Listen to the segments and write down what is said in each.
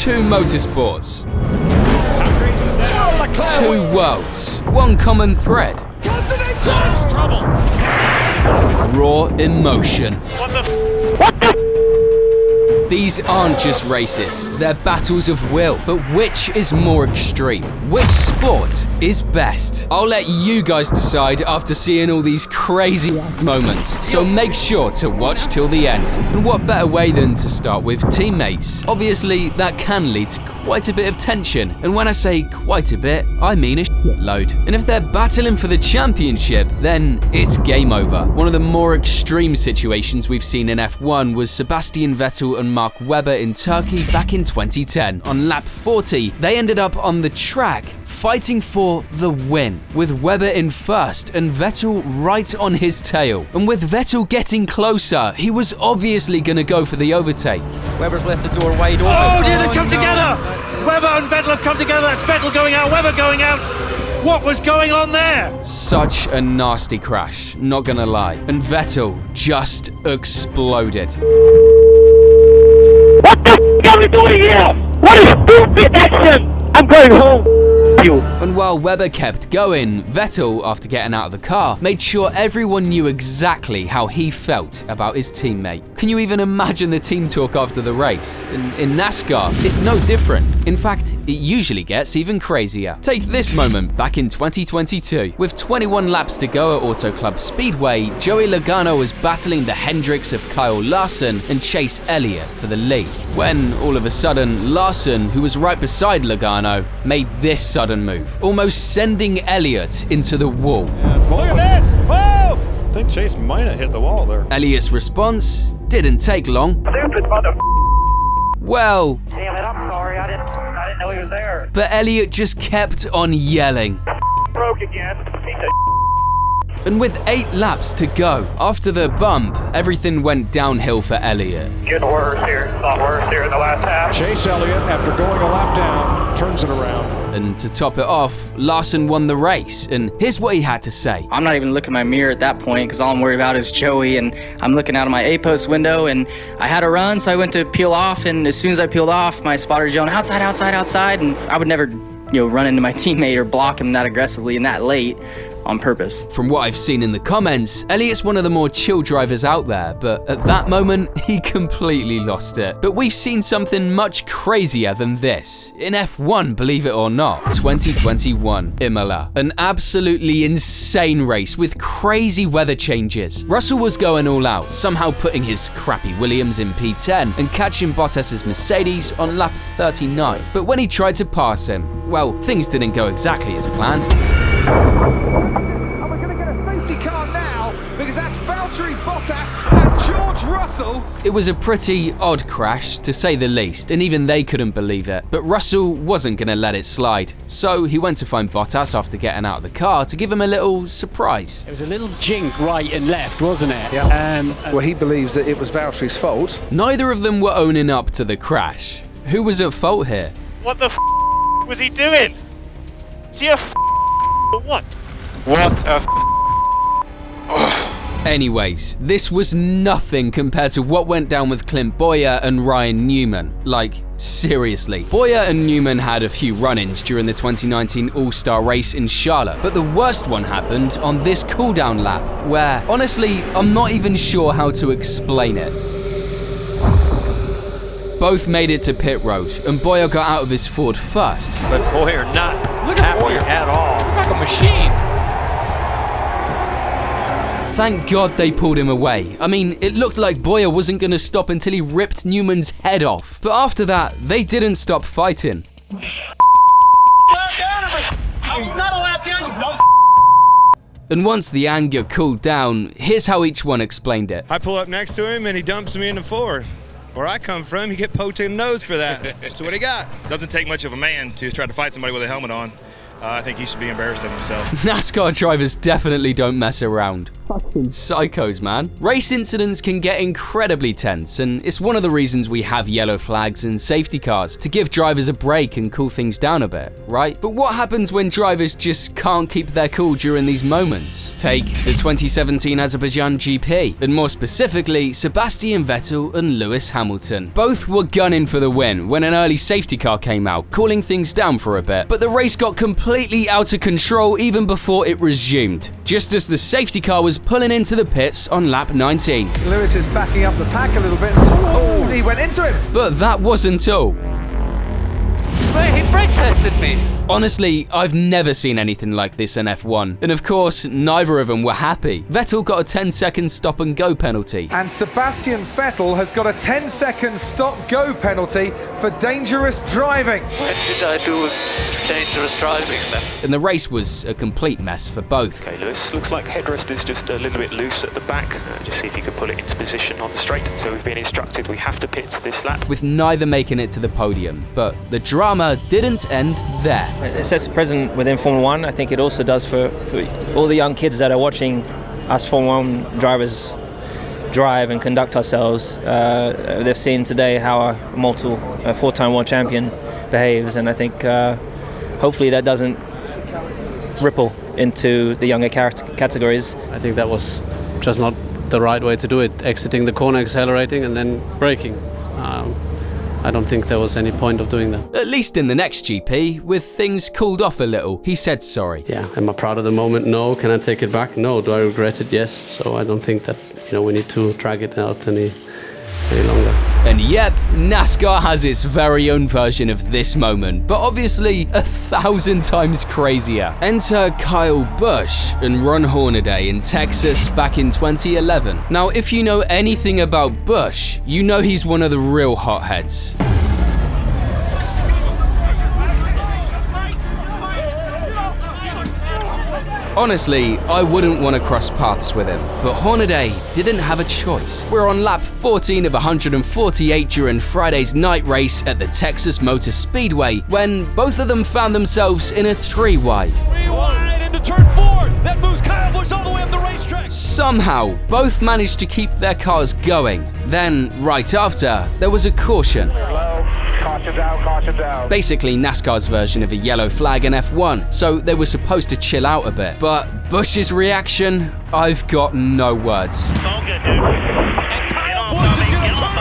two motorsports, two worlds, one common thread. Raw emotion. These aren't just races, they're battles of will. But which is more extreme? Which sport is best? I'll let you guys decide after seeing all these crazy moments. So make sure to watch till the end. And what better way than to start with teammates? Obviously, that can lead to quite a bit of tension. And when I say quite a bit, I mean a load. And if they're battling for the championship, then it's game over. One of the more extreme situations we've seen in F1 was Sebastian Vettel and Mark Webber in Turkey back in 2010. On lap 40, they ended up on the track fighting for the win, with Webber in first and Vettel right on his tail. And with Vettel getting closer, he was obviously going to go for the overtake. Webber's left the door wide open. Oh, did it come together? Webber and Vettel have come together. That's Vettel going out, Webber going out. What was going on there? Such a nasty crash, not gonna lie. And Vettel just exploded. What the f*** are we doing here? What a stupid action! I'm going home. And while Webber kept going, Vettel, after getting out of the car, made sure everyone knew exactly how he felt about his teammate. Can you even imagine the team talk after the race? In NASCAR, it's no different. In fact, it usually gets even crazier. Take this moment back in 2022. With 21 laps to go at Auto Club Speedway, Joey Logano was battling the Hendricks of Kyle Larson and Chase Elliott for the lead. When, all of a sudden, Larson, who was right beside Logano, made this sudden move, almost sending Elliott into the wall. Look at this! Whoa! I think Chase might have hit the wall there. Elliott's response didn't take long. Stupid mother. Well, Damn it, I'm sorry. I didn't know he was there. but Elliott just kept on yelling. Broke again. And with 8 laps to go, after the bump, everything went downhill for Elliott. Getting worse here. It's a lot worse here in the last half. Chase Elliott, after going a lap down, turns it around. And to top it off, Larson won the race, and here's what he had to say. I'm not even looking in my mirror at that point because all I'm worried about is Joey, and I'm looking out of my A-post window, and I had a run, so I went to peel off, and as soon as I peeled off, my spotter's yelling, outside, outside, outside, and I would never, run into my teammate or block him that aggressively and that late on purpose. From what I've seen in the comments, Elliott's one of the more chill drivers out there, but at that moment, he completely lost it. But we've seen something much crazier than this. In F1, believe it or not, 2021, Imola. An absolutely insane race with crazy weather changes. Russell was going all out, somehow putting his crappy Williams in P10 and catching Bottas's Mercedes on lap 39. But when he tried to pass him, well, things didn't go exactly as planned. Car now, because that's Valtteri Bottas and George Russell. It was a pretty odd crash, to say the least, and even they couldn't believe it. But Russell wasn't going to let it slide. So he went to find Bottas after getting out of the car to give him a little surprise. It was a little jink right and left, wasn't it? Yeah. Well, he believes that it was Valtteri's fault. Neither of them were owning up to the crash. Who was at fault here? What the f*** was he doing? Is he a f*** or what? What a f***. Anyways, this was nothing compared to what went down with Clint Bowyer and Ryan Newman. Like, seriously. Bowyer and Newman had a few run-ins during the 2019 All-Star race in Charlotte, but the worst one happened on this cooldown lap, where, honestly, I'm not even sure how to explain it. Both made it to pit road, and Bowyer got out of his Ford first. But Bowyer not happy at all. Like a machine. Thank God they pulled him away. I mean, it looked like Bowyer wasn't going to stop until he ripped Newman's head off. But after that, they didn't stop fighting. And once the anger cooled down, here's how each one explained it. I pull up next to him and he dumps me in the Ford. Where I come from, you get poked in the nose for that. That's what he got. Doesn't take much of a man to try to fight somebody with a helmet on. I think he should be embarrassed of himself. NASCAR drivers definitely don't mess around. fucking psychos, man. Race incidents can get incredibly tense, and it's one of the reasons we have yellow flags and safety cars, to give drivers a break and cool things down a bit, right? But what happens when drivers just can't keep their cool during these moments? Take the 2017 Azerbaijan GP, and more specifically, Sebastian Vettel and Lewis Hamilton. Both were gunning for the win when an early safety car came out, cooling things down for a bit, but the race got completely out of control even before it resumed, just as the safety car was pulling into the pits on lap 19. Lewis is backing up the pack a little bit. Oh, he went into him. But that wasn't all. Wait, he brake tested me. Honestly, I've never seen anything like this in F1, and of course, neither of them were happy. Vettel got a 10-second stop-and-go penalty. And Sebastian Vettel has got a 10-second stop-go penalty for dangerous driving. When did I do dangerous driving then? And the race was a complete mess for both. Okay, Lewis, looks like headrest is just a little bit loose at the back. Just see if you can pull it into position on the straight. So we've been instructed we have to pit this lap. With neither making it to the podium, but the drama didn't end there. It sets a precedent within Formula One. I think it also does for all the young kids that are watching us Formula One drivers drive and conduct ourselves. They've seen today how a four-time world champion behaves, and I think hopefully that doesn't ripple into the younger categories. I think that was just not the right way to do it. Exiting the corner, accelerating, and then braking. I don't think there was any point of doing that. At least in the next GP, with things cooled off a little, he said sorry. Yeah, am I proud of the moment? No. Can I take it back? No. Do I regret it? Yes. So I don't think that, we need to drag it out any longer. And yep, NASCAR has its very own version of this moment, but obviously 1,000 times crazier. Enter Kyle Busch and Ron Hornaday in Texas back in 2011. Now, if you know anything about Busch, you know he's one of the real hotheads. Honestly, I wouldn't want to cross paths with him, but Hornaday didn't have a choice. We're on lap 14 of 148 during Friday's night race at the Texas Motor Speedway when both of them found themselves in a 3-wide. 3-wide into turn 4. That moves Kyle Busch all the way up the racetrack. Somehow, both managed to keep their cars going. Then, right after, there was a caution. Caution down. Basically NASCAR's version of a yellow flag in F1, so they were supposed to chill out a bit. But Busch's reaction, I've got no words. It's all good, dude. And Kyle Busch is going to turn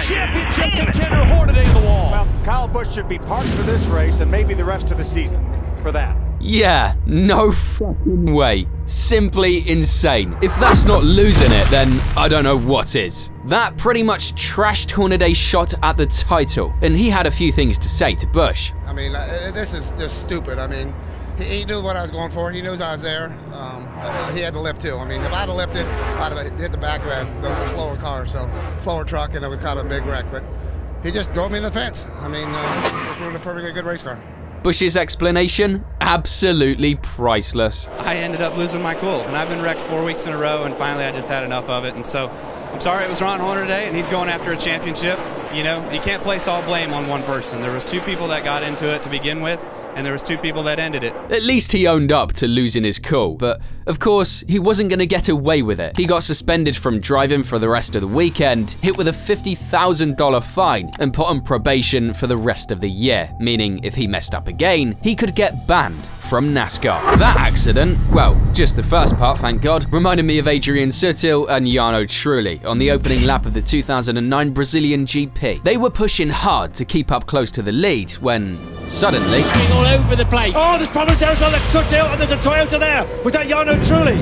championship contender Hornaday to the wall. Well, Kyle Busch should be parked for this race and maybe the rest of the season for that. Yeah, no fucking way. Simply insane. If that's not losing it, then I don't know what is. That pretty much trashed Hornaday's shot at the title, and he had a few things to say to Busch. I mean, this is just stupid. I mean, he knew what I was going for. He knew I was there. He had to lift too. I mean, if I'd have lifted, I'd have hit the back of the slower car, slower truck, and it would cause a big wreck. But he just drove me in the fence. I mean, he just ruined a perfectly good race car. Busch's explanation, absolutely priceless. I ended up losing my cool, and I've been wrecked 4 weeks in a row, and finally I just had enough of it. And so I'm sorry it was Ron Hornaday, and he's going after a championship. You can't place all blame on one person. There was 2 people that got into it to begin with, and there was 2 people that ended it. At least he owned up to losing his cool, but of course, he wasn't going to get away with it. He got suspended from driving for the rest of the weekend, hit with a $50,000 fine, and put on probation for the rest of the year, meaning if he messed up again, he could get banned from NASCAR. That accident, well, just the first part, thank God, reminded me of Adrian Sutil and Jarno Trulli on the opening lap of the 2009 Brazilian GP. They were pushing hard to keep up close to the lead when, suddenly, all over the place. Oh, there's problems there as well. That's Sutil, and there's a Toyota there. Was that Jarno Trulli?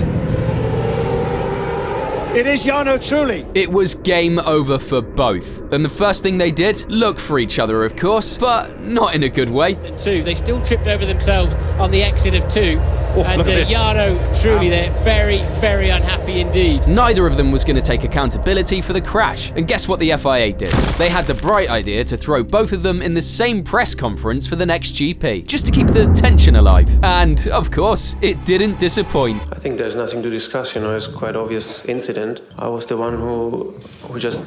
It is Jarno Trulli. It was game over for both. And the first thing they did, look for each other, of course, but not in a good way. They still tripped over themselves on the exit of 2. And Jarno Trulli there, very, very unhappy indeed. Neither of them was going to take accountability for the crash. And guess what the FIA did? They had the bright idea to throw both of them in the same press conference for the next GP, just to keep the tension alive. And, of course, it didn't disappoint. I think there's nothing to discuss, it's quite obvious incident. I was the one who just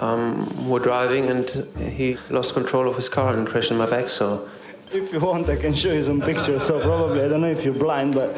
were driving, and he lost control of his car and crashed in my back, so... If you want, I can show you some pictures, so probably, I don't know if you're blind, but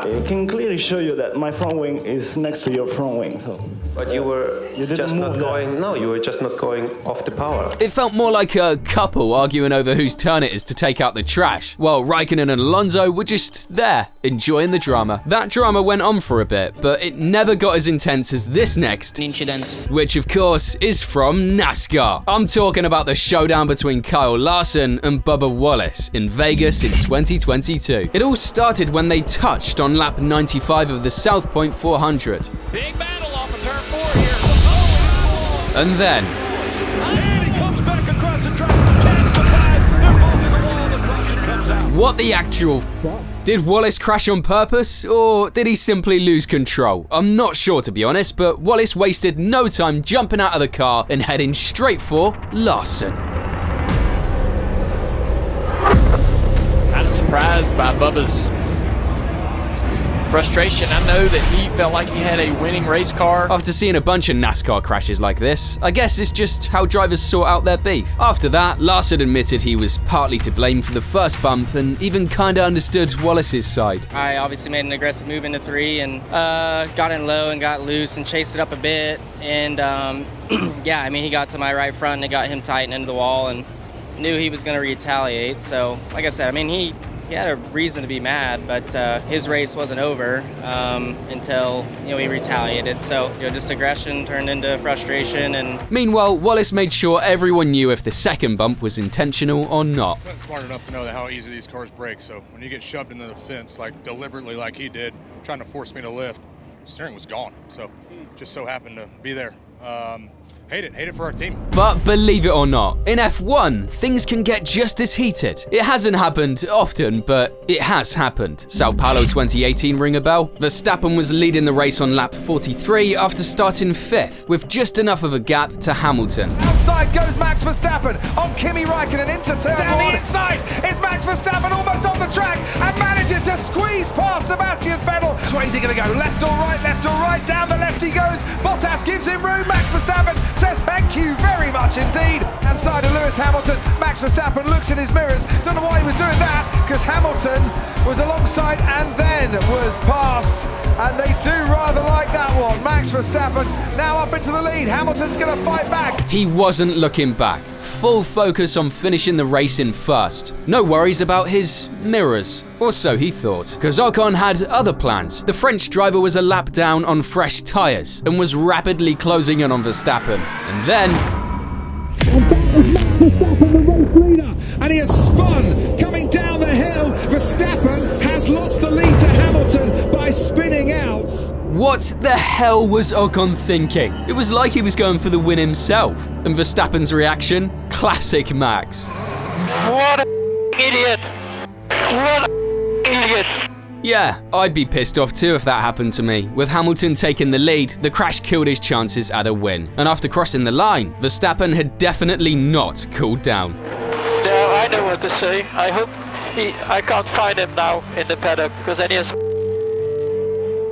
It can clearly show you that my front wing is next to your front wing. So. But you were just not going. No, you were just not going off the power. It felt more like a couple arguing over whose turn it is to take out the trash, while Raikkonen and Alonso were just there, enjoying the drama. That drama went on for a bit, but it never got as intense as this next incident, which of course is from NASCAR. I'm talking about the showdown between Kyle Larson and Bubba Wallace in Vegas in 2022. It all started when they touched on lap 95 of the South Point 400. Big battle off of turn 4 here. And then, And he comes back across the track. Chance to 5. They're both in the wall. The caution comes out. what the actual did Wallace crash on purpose, or did he simply lose control? I'm not sure, to be honest, but Wallace wasted no time jumping out of the car and heading straight for Larson. Kind of surprised by Bubba's frustration. I know that he felt like he had a winning race car. After seeing a bunch of NASCAR crashes like this, I guess it's just how drivers sort out their beef. After that, Larson admitted he was partly to blame for the first bump and even kinda understood Wallace's side. I obviously made an aggressive move into 3 and got in low and got loose and chased it up a bit. And yeah, I mean, he got to my right front and it got him tightened into the wall and knew he was going to retaliate. So, like I said, I mean, he had a reason to be mad, but his race wasn't over until he retaliated. So just aggression turned into frustration. And meanwhile, Wallace made sure everyone knew if the second bump was intentional or not. I'm smart enough to know how easy these cars break. So when you get shoved into the fence, like deliberately, like he did, trying to force me to lift, steering was gone. So just so happened to be there. Hate it for our team. But believe it or not, in F1, things can get just as heated. It hasn't happened often, but it has happened. Sao Paulo 2018 ring a bell? Verstappen was leading the race on lap 43 after starting 5th, with just enough of a gap to Hamilton. Outside goes Max Verstappen on Kimi Raikkonen into turn 1. Down the inside is Max Verstappen almost on the track and manages to squeeze past Sebastian Vettel. So is he going to go left or right, down the left he goes. Bottas gives him room. Max Verstappen says thank you very much indeed. Inside of Lewis Hamilton, Max Verstappen looks in his mirrors. Don't know why he was doing that, because Hamilton was alongside and then was passed. And they do rather like that one. Max Verstappen now up into the lead. Hamilton's going to fight back. He wasn't looking back. Full focus on finishing the race in first. No worries about his mirrors, or so he thought, because Ocon had other plans. The French driver was a lap down on fresh tyres and was rapidly closing in on Verstappen. And then... Verstappen, the race leader, and he has spun coming down the hill. Verstappen has lost the lead to Hamilton by spinning out. What the hell was Ocon thinking? It was like he was going for the win himself. And Verstappen's reaction? Classic Max. What an idiot! What an idiot! Yeah, I'd be pissed off too if that happened to me. With Hamilton taking the lead, the crash killed his chances at a win. And after crossing the line, Verstappen had definitely not cooled down. Yeah, I know what to say. I hope I can't find him now in the paddock, because then he has...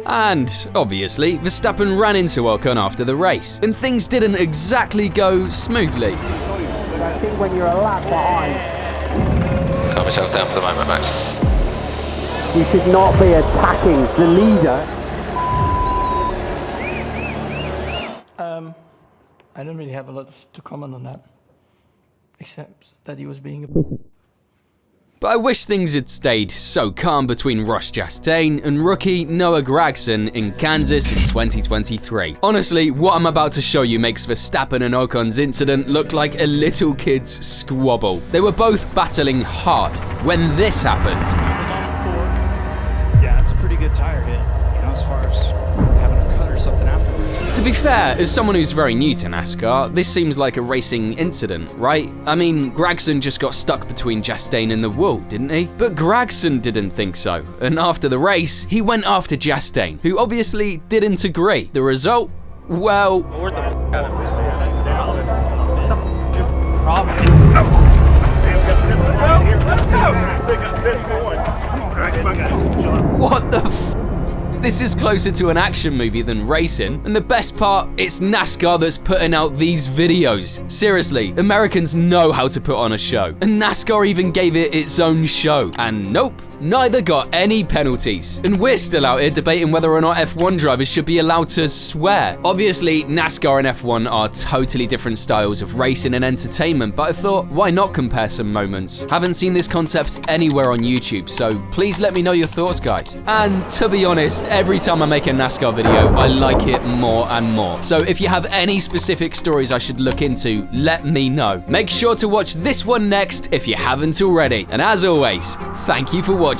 And, obviously, Verstappen ran into Ocon after the race, and things didn't exactly go smoothly. I think when you're a lap behind... Calm yourself down for the moment, Max. You should not be attacking the leader. I don't really have a lot to comment on that, except that he was being a pussy. But I wish things had stayed so calm between Ross Chastain and rookie Noah Gragson in Kansas in 2023. Honestly, what I'm about to show you makes Verstappen and Ocon's incident look like a little kid's squabble. They were both battling hard when this happened. Yeah, it's a pretty good tire hit, as far as having a cut or something afterwards. To be fair, as someone who's very new to NASCAR, this seems like a racing incident, right? I mean, Gragson just got stuck between Chastain and the wall, didn't he? But Gragson didn't think so, and after the race, he went after Chastain, who obviously didn't agree. The result? Well... What the f... This This is closer to an action movie than racing, and the best part, it's NASCAR that's putting out these videos. Seriously, Americans know how to put on a show, and NASCAR even gave it its own show. And nope, neither got any penalties. And we're still out here debating whether or not F1 drivers should be allowed to swear. Obviously, NASCAR and F1 are totally different styles of racing and entertainment, but I thought, why not compare some moments? Haven't seen this concept anywhere on YouTube, so please let me know your thoughts, guys. And to be honest, every time I make a NASCAR video, I like it more and more. So if you have any specific stories I should look into, let me know. Make sure to watch this one next if you haven't already. And as always, thank you for watching.